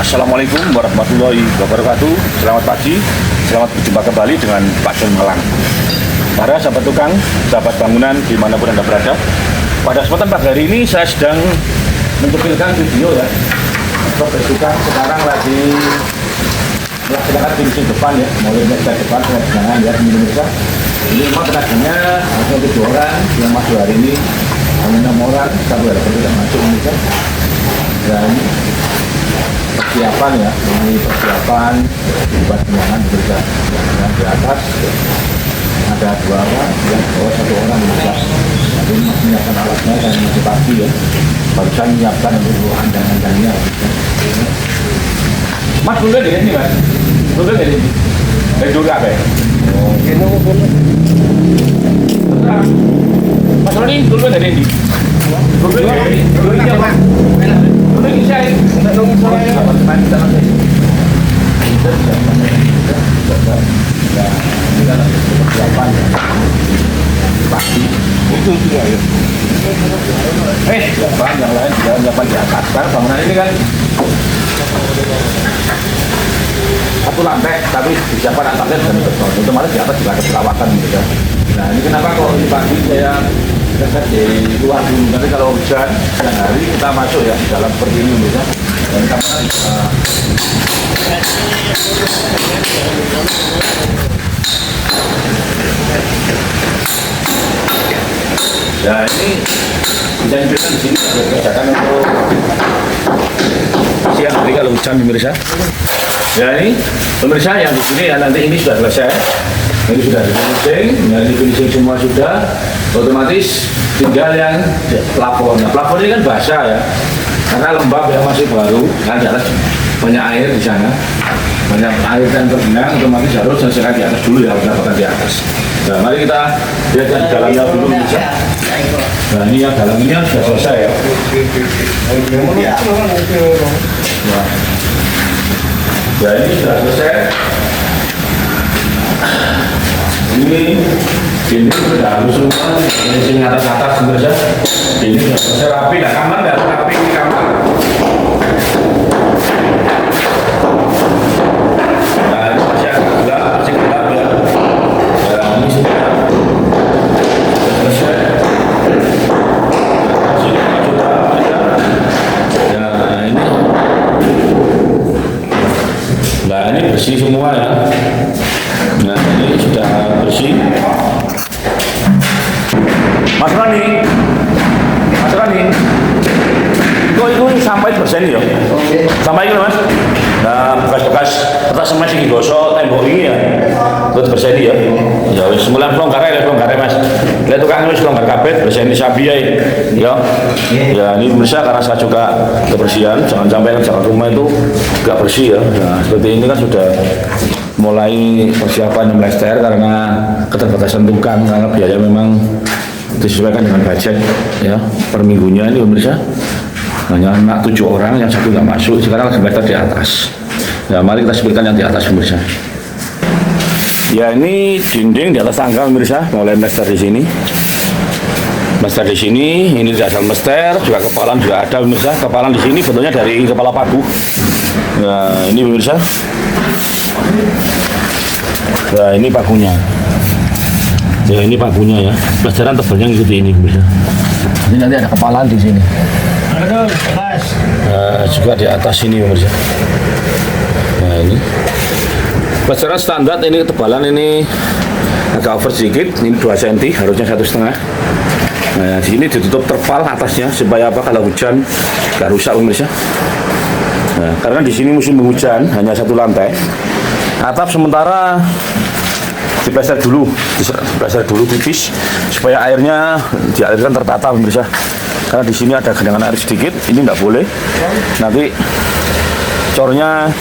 Assalamualaikum warahmatullahi wabarakatuh. Selamat pagi, selamat berjumpa kembali dengan Pak John Malang. Para sahabat tukang, sahabat bangunan dimanapun Anda berada, pada kesempatan pagi hari ini saya sedang menampilkan video ya. Sahabat tukang sekarang lagi melaksanakan finishing depan ya, mulai dari depan sampai jangan ya pemirsa. Ini memang tenaganya ada 7 orang yang masuk hari ini, hanya 6 orang, satu hari tidak masuk pemirsa. Dan persiapan ya, ini persiapan buat penanganan bekerja di atas ada 2 orang, yang bawah 1 orang bisa. Jadi masih menyiapkan alatnya dan masih pagi ya, barusan menyiapkan untuk andang-andangnya. Mas belum dari ini mas, belum dari ini, dari dulu apa ya? Oh, ini belum. Mas Roni dulu dari ini, dulu dari ini, dulu ini apa? Dulu ini saya, nggak nunggu saya. Teman-teman kita nanti. Ya, ini kan ada persiapan ya. Pasti itu juga ya. Siapkan yang lain sudah menyiapkan di atas. Kan bangunan ini kan satu lantai, tapi disiapkan atasnya dan beton. Itu malah di atas juga ada perawatan gitu ya. Nah ini kenapa kalau di pagi saya dekat di luar dulu. Nanti kalau hujan siang hari kita masuk ya di dalam seperti ini gitu ya. Dan kamera bisa ya ini bisa diberikan di sini untuk kerjakan untuk siang hari kalau hujan pemirsa. Ya ini pemirsa yang di sini ya, nanti ini sudah selesai. Ini sudah di finishing, ya ini finishing semua sudah. Otomatis tinggal yang plafon. Nah, plafon ini kan basah ya, karena lembab ya, masih baru. Kan di atas banyak air di sana, banyak air dan tergenang. Otomatis harus selesaikan di atas dulu ya, mendapatkan di atas. Nah, mari kita lihat yang dalamnya dulu bisa. Nah, ini yang dalam ini sudah selesai ya. Ya ini sudah selesai. Ini sudah halus semua. Ini sini atas saja. Ini sudah selesai rapi. Nah, kamar nggak rapi ini kamar. Nah, ini masih agak gelap, masih gelap ya. Nah, ini sudah selesai. Nah ini bersih semua ya. Nah ini sudah bersih. Mas Rani, kok itu sampai persen ya? Sampai itu mas. Nah bekas-bekas kertas semen sih digosok tembok ini ya. Terus bersih ya. Ya wis mulai pelonggar mas. Lihat tukang wis pelonggar kabeh bersih ini sabiai. Ya. Ya ini pemirsa karena saya juga kebersihan, jangan sampai jalan rumah itu enggak bersih ya. Nah seperti ini kan sudah mulai persiapan yang melester karena keterbatasan tukang, karena biaya memang disesuaikan dengan budget ya per minggunya. Ini pemirsa hanya 7 orang, yang 1 nggak masuk, sekarang semester di atas. Ya mari kita sebutkan yang di atas pemirsa. Ya ini dinding di atas tangga pemirsa, mulai mester di sini. Mester di sini, ini di asal mester, juga kepalan juga ada pemirsa. Kepalan di sini bentuknya dari kepala paku. Nah ini pemirsa. Nah ini pakunya. Ya ini pakunya ya. Plesteran tebalnya seperti ini pemirsa. Ini nanti ada kepalan di sini. Nah, juga di atas ini pemirsa. Nah ini plesteran standar, ini ketebalan ini agak over sedikit, ini 2 cm, harusnya 1,5. Nah di sini ditutup terpal atasnya supaya apa, kalau hujan nggak rusak pemirsa. Nah, karena di sini musim hujan hanya 1 lantai. Atap sementara diplester dulu tipis supaya airnya dialirkan tertata pemirsa. Karena di sini ada genangan air sedikit, ini nggak boleh. Nanti cornya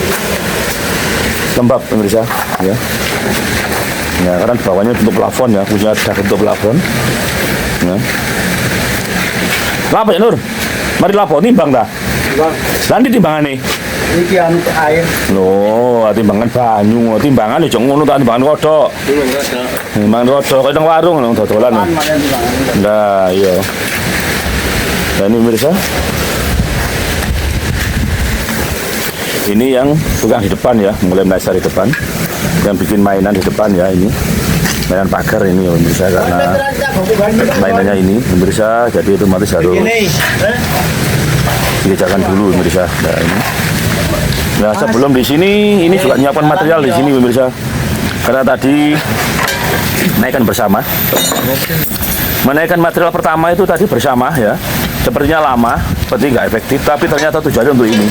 lembab pemirsa ya. Ya karena di bawahnya bentuk plafon ya, punya ada bentuk plafon. Ya. Lapa ya Nur? Mari lapo timbang dah. Nanti timbangan nih. Iki anu air. Loh, timbangan banyu, timbangan yo ngono tak timbangan kodok. Timbangan kodok kaya nang warung nang dodolan. Nah, iya. Dan ini pemirsa. Ini yang tukang di depan ya, mulai melebar di depan, yang bikin mainan di depan ya, ini mainan pagar ini pemirsa, karena mainannya ini pemirsa, jadi otomatis harus dikerjakan dulu pemirsa. Nah ini, nah sebelum di sini ini juga nyiapkan material di sini pemirsa, karena tadi naikkan bersama. Menaikkan material pertama itu tadi bersama ya, sepertinya lama, seperti nggak efektif, tapi ternyata tujuannya untuk ini.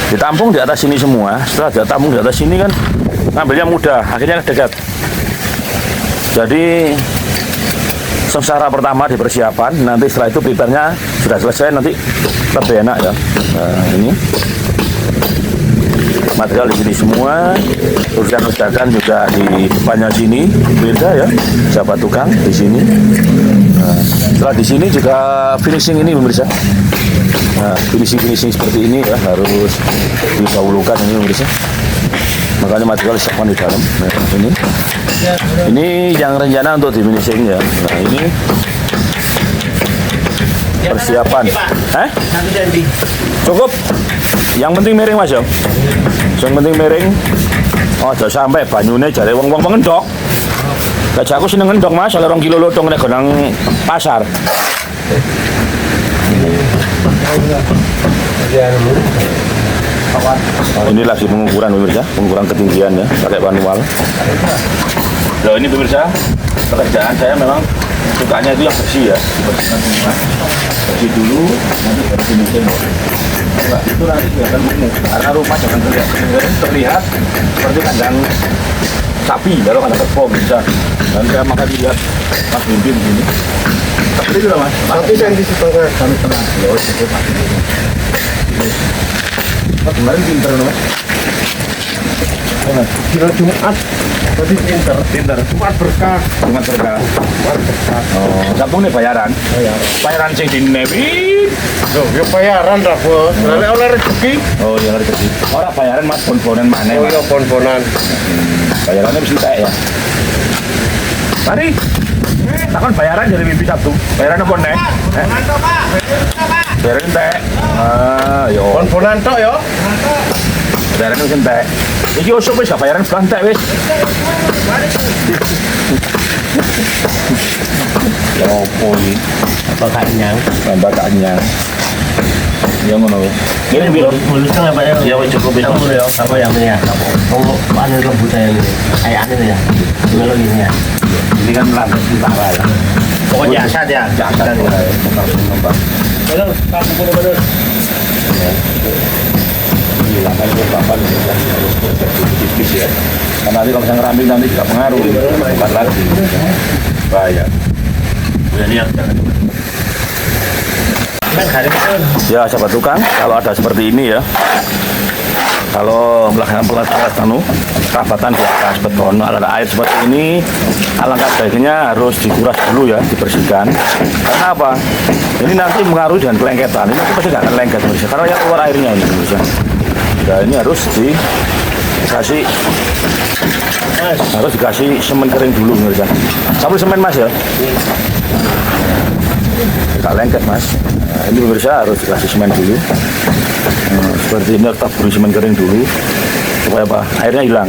Ditampung di atas sini semua, setelah ditampung di atas sini kan ngambilnya mudah, akhirnya dekat. Jadi sengsara pertama di persiapan, nanti setelah itu prepare-nya sudah selesai, nanti lebih enak ya. Nah ini material di sini semua, kerjakan juga di depannya sini, beda ya, siapa tukang di sini. Nah, setelah di sini juga finishing ini pemirsa. Nah, finishing seperti ini ya harus didahulukan ini pemirsa. Makanya material disiapkan di dalam. Nah, ini yang rencana untuk di finishing ya. Nah ini persiapan. Cukup. Yang penting miring mas ya. Yang penting miring. Oh, jangan sampai banyune jare wong-wong pengendok. Gajah aku seneng ngendok mas, kalau 2 kilo lodong nek gonang pasar. Ini lagi pengukuran pemirsa, pengukuran ketinggian ya, pakai manual. Loh ini pemirsa, pekerjaan saya memang sukanya itu yang bersih ya, bersih dulu, nanti baru finishing. Enggak, itu nanti kelihatan gemuk, karena rumah jangan terlihat seperti kandang sapi, kalau kandang kerbau bisa. Dan saya makan dilihat Mas Bimbing ini. Seperti itu lah mas. 1 cm setengah. 1,5 setengah. Loh, itu mas. Mas kemarin pinter mas. Kira Jumat. Tadi pinter. Jumat berkah. Jumat berkah. Oh, Sabtu nih bayaran. Bayaran sing dinebit. Loh, ya bayaran dah bos. Lalu oleh rezeki. Oh, ya rezeki. Orang bayaran mas bon-bonan mana? Oh, ya bon-bonan. Bayarannya mesti tek ya. Mari. Takkan bayaran jadi mimpi Sabtu. Bayaran apa nek? Bayaran tek. Ah, yo. Bon-bonan tok yo. Bayaran wis entek. Iki usuk wis gak bayaran bulan entek wis. Ya opo iki? Apa kanyang? Tambah kanyang. Ya ngono wis. Ini piro? Mulusnya apa ya? Ya wis cukup wis. Kamu ya. Apa yang ini ya? Kamu anu rebutan ini. Kayak anu ya. Gimana gini ya? Ini kan lantas kita lah. Pokoknya jasad ya. Jasad ya. Betul, kamu betul. Hilangkan kelembapan ini kan harus tipis ya. Karena nanti kalau misalnya ngerambing nanti juga pengaruh. Bukan lagi. Bahaya. Jadi yang ya sahabat tukang, kalau ada seperti ini ya, kalau melakukan pelatihan kerabatan di atas beton, ada air seperti ini, alangkah baiknya harus dikuras dulu ya, dibersihkan. Karena apa? Ini nanti mengaruhi dengan kelengketan. Ini pasti nggak akan lengket karena yang keluar airnya ini bisa. Nah ini harus dikasih semen kering dulu pemirsa. Sambil semen mas ya. Nggak lengket mas. Nah, ini pemirsa harus dikasih semen dulu. Seperti ini tetap beri semen kering dulu supaya apa? Airnya hilang.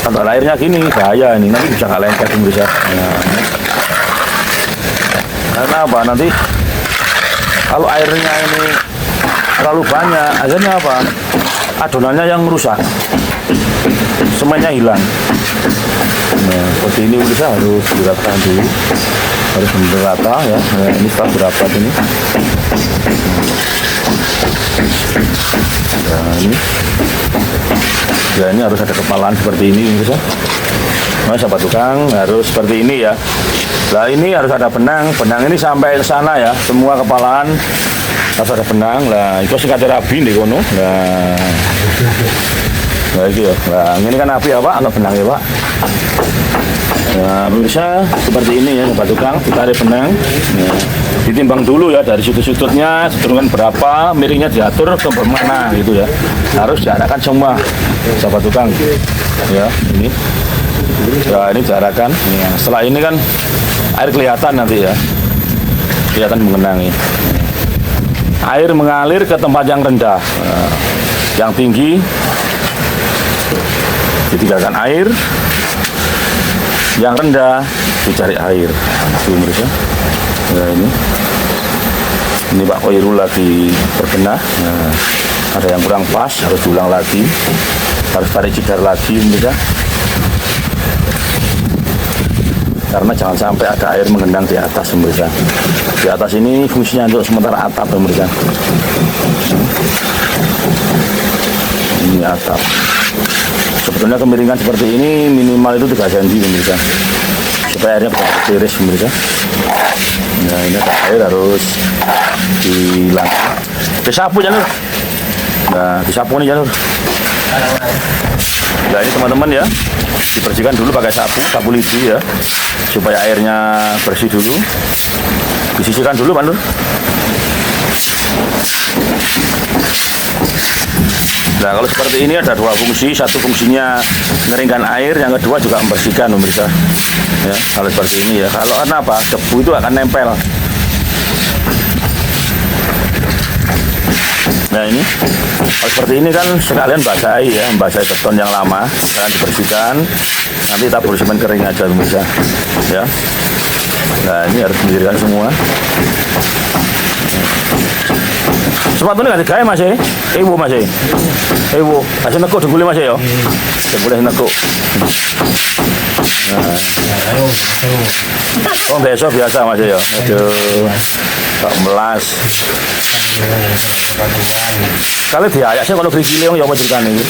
Kalau airnya gini bahaya ini, nanti bisa nggak lengket pemirsa. Nah, karena apa? Nanti kalau airnya ini terlalu banyak, akhirnya apa? Adonannya yang rusak, semennya hilang. Nah, seperti ini pemirsa harus diratakan dulu, harus benar rata ya. Nah, ini setelah berapa ini? Nah ini, ya ini harus ada kepalan seperti ini pemirsa. Nah, sahabat tukang harus seperti ini ya. Nah ini harus ada benang ini sampai ke sana ya, semua kepalaan harus ada benang. Lah itu sing kate rabi ndek kono. Nah iki ya. Nah ini kan api ya Pak, ana benangnya Pak. Nah pemirsa seperti ini ya sahabat tukang, ditarik benang. Ya. Ditimbang dulu ya dari sudut-sudutnya, sedurungan berapa, miringnya diatur ke mana gitu ya. Harus diarahkan semua sahabat tukang. Ya ini. Ya ini diarahkan. Ya, setelah ini kan air kelihatan nanti ya, kelihatan mengenangi. Air mengalir ke tempat yang rendah. Nah, Yang tinggi ditinggalkan air, yang rendah dicari air. Tuh pemirsa. Nah ini Pak Koirul lagi berbenah. Nah, ada yang kurang pas, harus diulang lagi, harus tarik jidar lagi pemirsa. Karena jangan sampai ada air mengendang di atas pemirsa. Di atas ini fungsinya untuk sementara atap pemirsa. Ini atap. Sebetulnya kemiringan seperti ini minimal itu 3 cm pemirsa, supaya airnya bisa tiris pemirsa. Nah ini ada air harus dilangkah, disapu Janur. Nah disapu nih Janur. Nah ini teman-teman ya, dibersihkan dulu pakai sapu lidi ya, supaya airnya bersih dulu. Disisihkan dulu Pak Nur. Nah kalau seperti ini ada 2 fungsi, satu fungsinya mengeringkan air, yang kedua juga membersihkan pemirsa. Ya, kalau seperti ini ya, kalau karena apa, debu itu akan nempel. Nah ini, kalau seperti ini kan sekalian basahi ya, membasahi beton yang lama, sekalian dibersihkan. Nanti tabur semen kering aja pemirsa. Ya. Nah ini harus didirikan semua. Sepatu ini nggak digawe Mas ya? Ibu Mas ya? Ibu, kasih nekuk dengkulnya Mas ya? Dengkulnya nekuk. Nah. Oh besok biasa Mas ya? Aduh, tak melas. Kali diayak sih kalau kerikil yang apa ceritanya ini?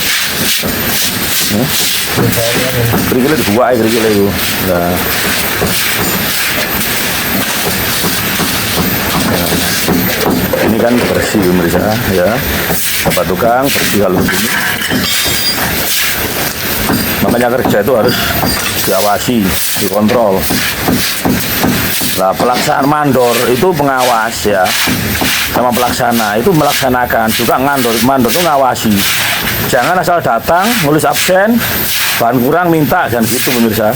Kerikilnya dibuat kerikilnya itu. Nah. Ini kan bersih pemirsa ya, Bapak tukang bersih kalau begini. Makanya kerja itu harus diawasi, dikontrol. Nah pelaksanaan mandor itu pengawas ya, sama pelaksana itu melaksanakan, juga mandor itu ngawasi. Jangan asal datang nulis absen, bahan kurang minta, dan gitu pemirsa.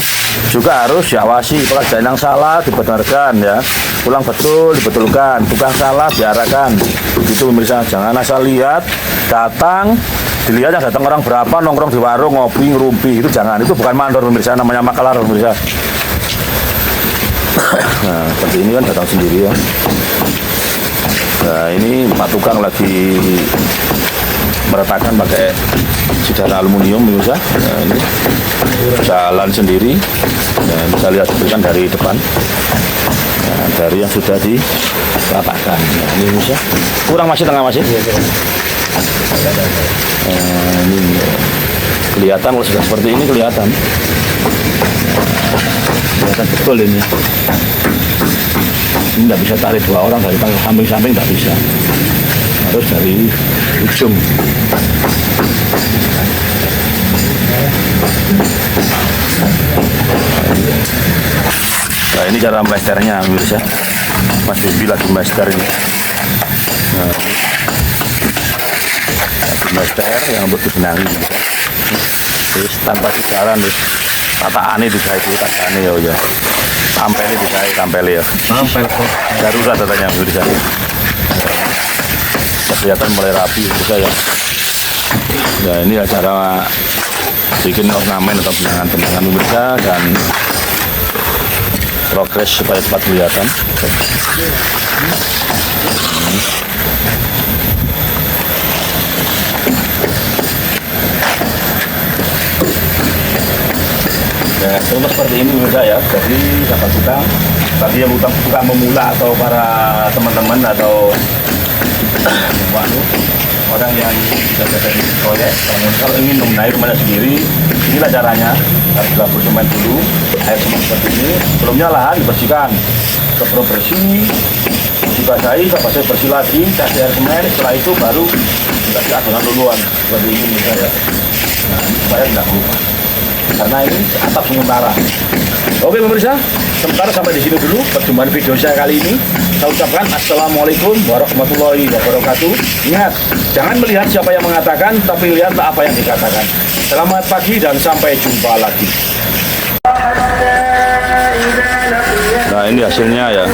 Juga harus diawasi, pekerjaan yang salah dibenarkan ya, ulang betul dibetulkan, tukang salah diarahkan, gitu pemirsa. Jangan asal lihat, datang, dilihat yang datang orang berapa, nongkrong di warung, ngopi, ngerumpi, itu jangan, itu bukan mandor pemirsa, namanya makelar pemirsa. Nah seperti ini kan datang sendiri ya. Nah ini Pak tukang lagi meratakan pakai sidar aluminium pemirsa. Nah ini jalan sendiri. Nah bisa lihat kan dari depan. Nah, dari yang sudah diratakan. Nah, ini pemirsa. Kurang masih tengah masih. Nah, ini kelihatan kalau sudah seperti ini kelihatan. Kelihatan betul ini. Ini tidak bisa tarik 2 orang dari samping-samping, tidak bisa. Harus dari ujung. Nah ini cara mesternya pemirsa. Mas Bibi lagi mester ini. Nah, lagi mester yang untuk dibenangi pemirsa. Terus tanpa sejalan terus tataannya digawe tataannya ya. Tampelnya digawe tampelnya ya. Tampel kok. Darurat katanya pemirsa. Kelihatan mulai rapi pemirsa ya. Ya ini acara bikin ornamen atau benangan-benangan pemirsa dan progres supaya cepat kelihatan. Ya, contoh seperti ini pemirsa ya. Jadi sahabat tukang, tadi yang tukang pemula atau para teman-teman atau orang yang sudah berada di proyek, kalau ingin membenahi rumahnya sendiri, inilah caranya. Harus dilapur semen dulu, air semen seperti ini. Sebelumnya lahan dibersihkan, sebelum bersih, dibasahi, sampai bersih lagi, kasih air semen. Setelah itu baru dikasih adonan duluan seperti ini misalnya. Nah ini supaya tidak lupa, karena ini atap sementara. Oke pemirsa, sementara sampai di sini dulu perjumpaan video saya kali ini. Saya ucapkan assalamualaikum warahmatullahi wabarakatuh. Ingat, jangan melihat siapa yang mengatakan, tapi lihatlah apa yang dikatakan. Selamat pagi dan sampai jumpa lagi. Nah ini hasilnya ya.